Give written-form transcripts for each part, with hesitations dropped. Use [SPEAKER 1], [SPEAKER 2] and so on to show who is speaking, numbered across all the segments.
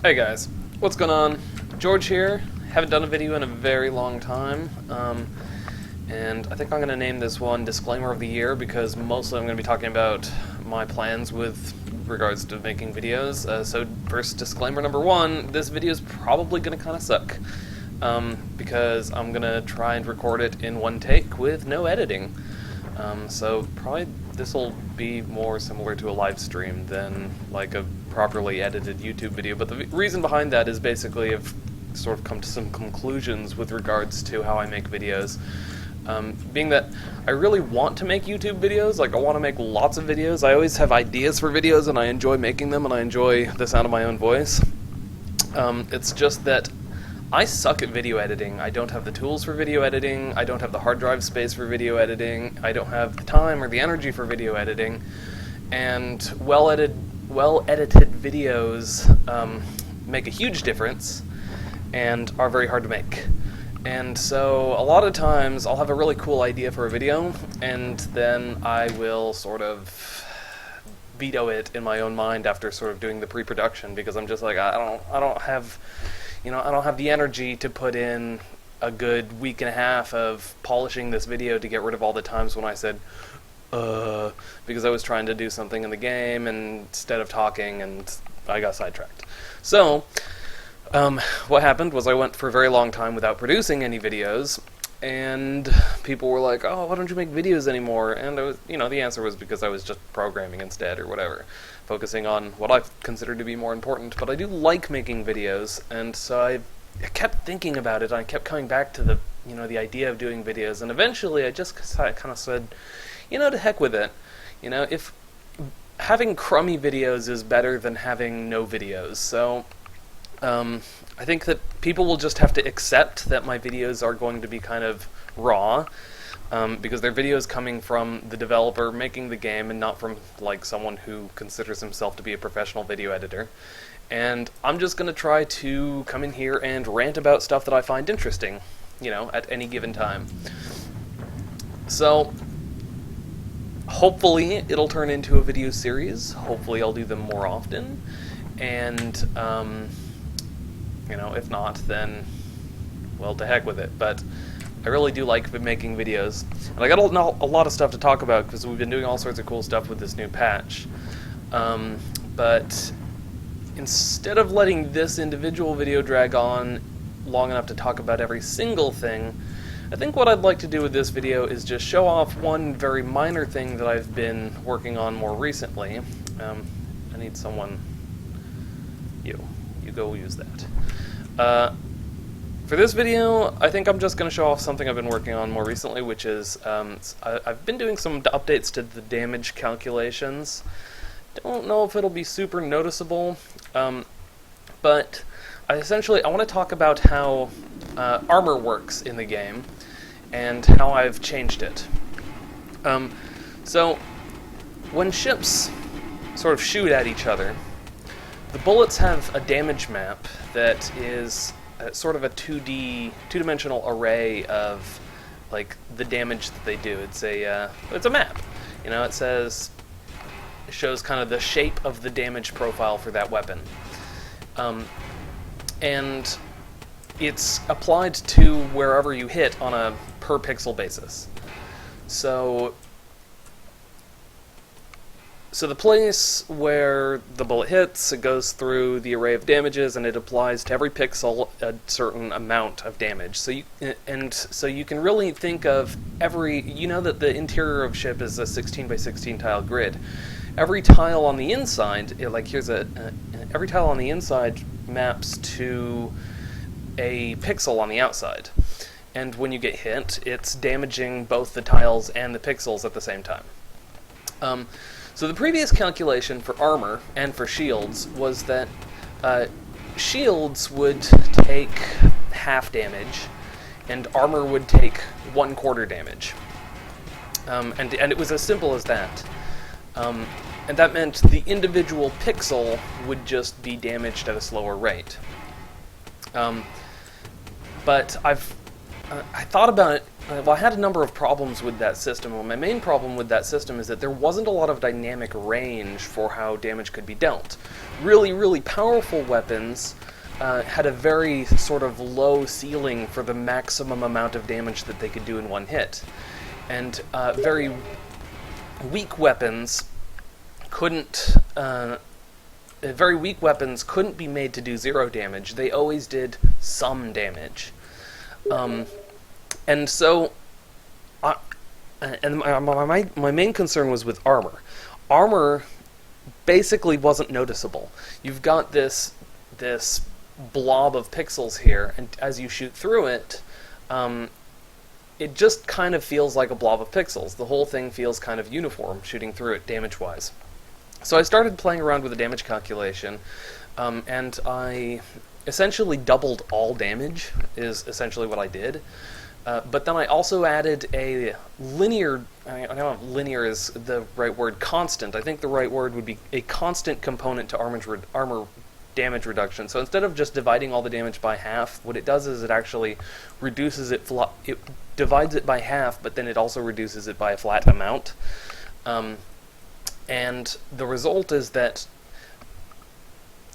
[SPEAKER 1] Hey guys, what's going on? George here. Haven't done a video in a very long time, and I think I'm going to name this one Disclaimer of the Year because mostly I'm going to be talking about my plans with regards to making videos. So first, disclaimer number one, this video is probably going to kind of suck, because I'm going to try and record it in one take with no editing. So probably this will be more similar to a live stream than like a properly edited YouTube video, but the reason behind that is basically I've sort of come to some conclusions with regards to how I make videos. Being that I really want to make YouTube videos, like I want to make lots of videos. I always have ideas for videos and I enjoy making them and I enjoy the sound of my own voice. It's just that I suck at video editing. I don't have the tools for video editing, I don't have the hard drive space for video editing, I don't have the time or the energy for video editing, and well-edited videos make a huge difference and are very hard to make. And so a lot of times I'll have a really cool idea for a video and then I will sort of veto it in my own mind after sort of doing the pre-production because I'm just like I don't have the energy to put in a good week and a half of polishing this video to get rid of all the times when I said because I was trying to do something in the game and instead of talking and I got sidetracked. So what happened was I went for a very long time without producing any videos, and people were like, oh, why don't you make videos anymore? And I was, the answer was because I was just programming instead or whatever, focusing on what I consider to be more important. But I do like making videos, and so I kept thinking about it, and I kept coming back to the idea of doing videos, and eventually I just kind of said, to heck with it. If having crummy videos is better than having no videos, so I think that people will just have to accept that my videos are going to be kind of raw, because they're videos coming from the developer making the game and not from like someone who considers himself to be a professional video editor. And I'm just going to try to come in here and rant about stuff that I find interesting, at any given time. So hopefully it'll turn into a video series. Hopefully I'll do them more often. And if not, then, well, to heck with it. But I really do like making videos. And I got a lot of stuff to talk about because we've been doing all sorts of cool stuff with this new patch. But instead of letting this individual video drag on long enough to talk about every single thing, I think what I'd like to do with this video is just show off one very minor thing that I've been working on more recently. I need someone... You go use that. For this video, I think I'm just going to show off something I've been working on more recently, which is I've been doing some updates to the damage calculations. Don't know if it'll be super noticeable, but I want to talk about how armor works in the game and how I've changed it. So when ships sort of shoot at each other, the bullets have a damage map that is sort of a two-dimensional array of like the damage that they do. It's a map. It shows kind of the shape of the damage profile for that weapon, and it's applied to wherever you hit on a per pixel basis. So the place where the bullet hits, it goes through the array of damages, and it applies to every pixel a certain amount of damage. So you can really think of every... that the interior of ship is a 16 by 16 tile grid. Every tile on the inside, every tile on the inside maps to a pixel on the outside. And when you get hit, it's damaging both the tiles and the pixels at the same time. So the previous calculation for armor and for shields was that shields would take half damage and armor would take 1/4 damage. And it was as simple as that. And that meant the individual pixel would just be damaged at a slower rate. But I thought about it well, I had a number of problems with that system. Well, my main problem with that system is that there wasn't a lot of dynamic range for how damage could be dealt. Really, really powerful weapons had a very sort of low ceiling for the maximum amount of damage that they could do in one hit. And very weak weapons couldn't... very weak weapons couldn't be made to do 0 damage. They always did some damage. And so, my main concern was with armor. Armor basically wasn't noticeable. You've got this blob of pixels here, and as you shoot through it, it just kind of feels like a blob of pixels. The whole thing feels kind of uniform, shooting through it damage-wise. So I started playing around with the damage calculation, and I essentially doubled all damage, is essentially what I did. But then I also added a linear, I don't know if linear is the right word, constant. I think the right word would be a constant component to armor damage reduction. So instead of just dividing all the damage by half, what it does is it actually reduces it, it divides it by half, but then it also reduces it by a flat amount. And the result is that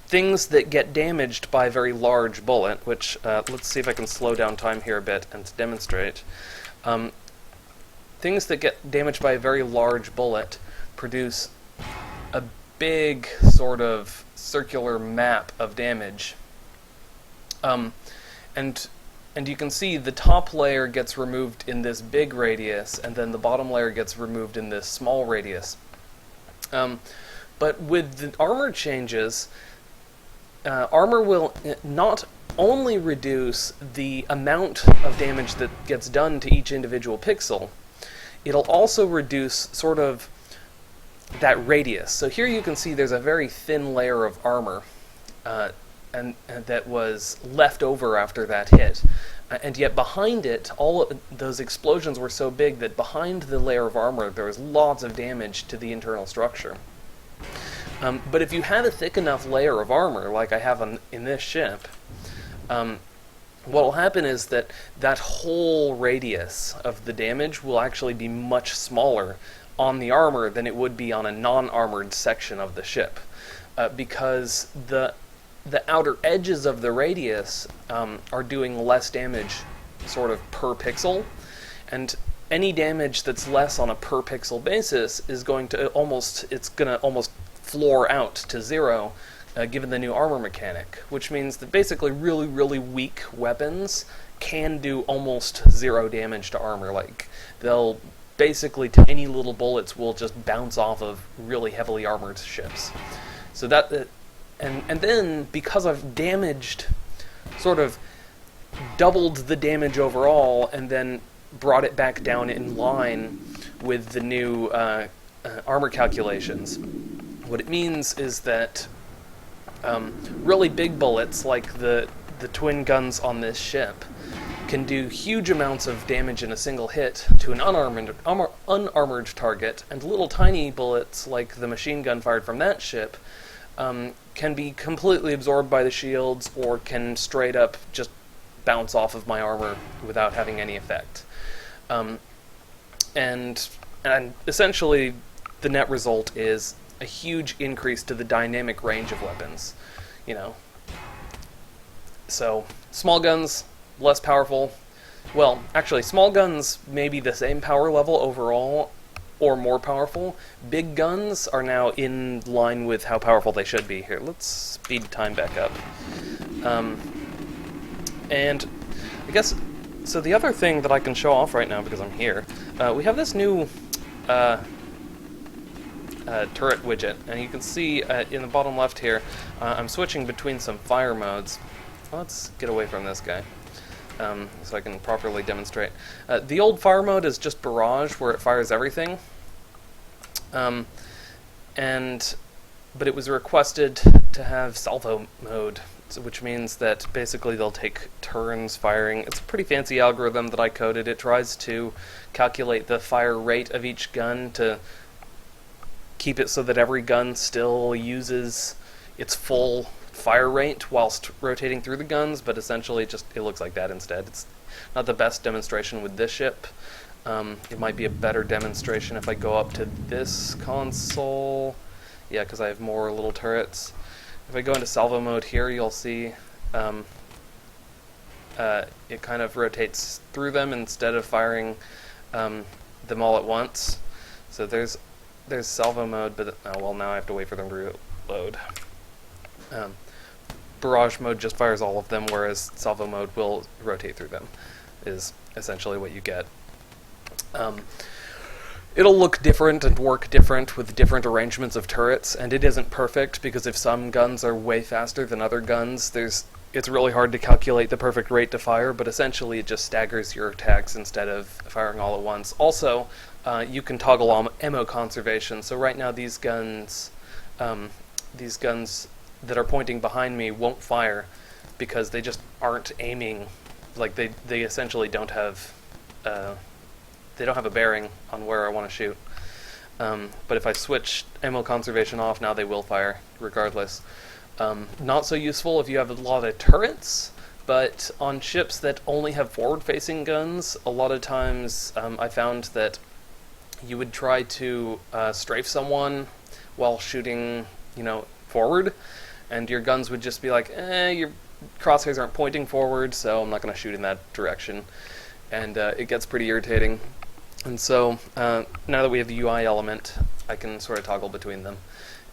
[SPEAKER 1] things that get damaged by a very large bullet, which, let's see if I can slow down time here a bit and demonstrate. Things that get damaged by a very large bullet produce a big sort of circular map of damage. And you can see the top layer gets removed in this big radius, and then the bottom layer gets removed in this small radius. But with the armor changes, armor will not only reduce the amount of damage that gets done to each individual pixel, it'll also reduce sort of that radius. So here you can see there's a very thin layer of armor and that was left over after that hit. And yet behind it, all of those explosions were so big that behind the layer of armor there was lots of damage to the internal structure. But if you have a thick enough layer of armor, like I have in this ship, what will happen is that that whole radius of the damage will actually be much smaller on the armor than it would be on a non-armored section of the ship, because the outer edges of the radius are doing less damage sort of per pixel, and any damage that's less on a per pixel basis is going to almost floor out to 0 given the new armor mechanic, which means that basically really, really weak weapons can do almost 0 damage to armor. Like, they'll basically, tiny little bullets will just bounce off of really heavily armored ships. So that, and then, because I've damaged, sort of doubled the damage overall, and then brought it back down in line with the new armor calculations, what it means is that really big bullets, like the twin guns on this ship, can do huge amounts of damage in a single hit to an unarmored target, and little tiny bullets, like the machine gun fired from that ship, can be completely absorbed by the shields, or can straight up just bounce off of my armor without having any effect. And essentially, the net result is a huge increase to the dynamic range of weapons, you know. So, small guns, less powerful. Well, actually, small guns may be the same power level overall, or more powerful. Big guns are now in line with how powerful they should be. Here, let's speed time back up. And I guess, so the other thing that I can show off right now, because I'm here, we have this new turret widget, and you can see in the bottom left here, I'm switching between some fire modes. Let's get away from this guy so I can properly demonstrate. The old fire mode is just barrage, where it fires everything, but it was requested to have salvo mode, which means that basically they'll take turns firing. It's a pretty fancy algorithm that I coded. It tries to calculate the fire rate of each gun to keep it so that every gun still uses its full fire rate whilst rotating through the guns, but essentially it looks like that instead. It's not the best demonstration with this ship. It might be a better demonstration if I go up to this console. Yeah, because I have more little turrets. If I go into salvo mode here, you'll see it kind of rotates through them instead of firing them all at once. So there's salvo mode, but oh, well, now I have to wait for them to reload. Barrage mode just fires all of them, whereas salvo mode will rotate through them, is essentially what you get. It'll look different and work different with different arrangements of turrets, and it isn't perfect, because if some guns are way faster than other guns, it's really hard to calculate the perfect rate to fire, but essentially it just staggers your attacks instead of firing all at once. Also, you can toggle on ammo conservation, so right now these guns that are pointing behind me won't fire because they just aren't aiming, like they essentially don't have a bearing on where I want to shoot. But if I switch ammo conservation off, now they will fire regardless. Not so useful if you have a lot of turrets, but on ships that only have forward-facing guns, a lot of times I found that you would try to strafe someone while shooting, forward, and your guns would just be like, your crosshairs aren't pointing forward, so I'm not going to shoot in that direction. And it gets pretty irritating. And so now that we have the UI element, I can sort of toggle between them,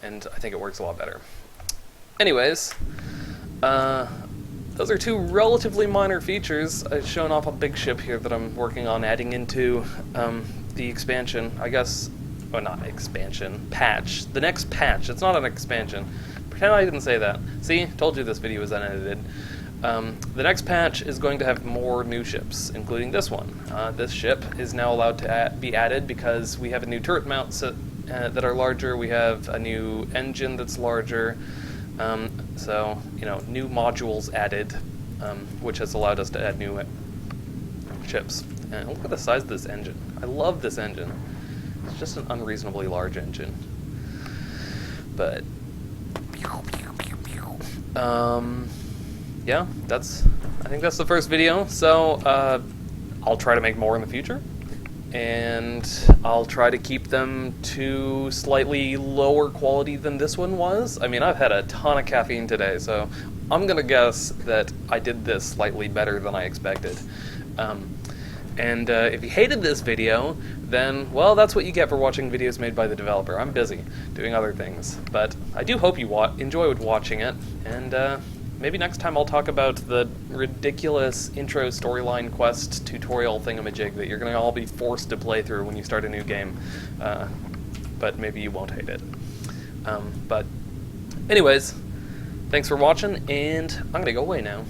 [SPEAKER 1] and I think it works a lot better. Anyways, those are two relatively minor features. I've shown off a big ship here that I'm working on adding into the expansion. I guess, well, not expansion, patch. The next patch. It's not an expansion. Pretend I didn't say that. See? Told you this video was unedited. The next patch is going to have more new ships, including this one. This ship is now allowed to be added because we have a new turret mount that are larger. We have a new engine that's larger. So, new modules added, which has allowed us to add new ships. And look at the size of this engine. I love this engine. It's just an unreasonably large engine. But, yeah, I think that's the first video. So, I'll try to make more in the future. And I'll try to keep them to slightly lower quality than this one was. I mean, I've had a ton of caffeine today, so I'm gonna guess that I did this slightly better than I expected. And if you hated this video, then, well, that's what you get for watching videos made by the developer. I'm busy doing other things, but I do hope you enjoyed watching it, and maybe next time I'll talk about the ridiculous intro storyline quest tutorial thingamajig that you're going to all be forced to play through when you start a new game. But maybe you won't hate it. But anyways, thanks for watching, and I'm going to go away now.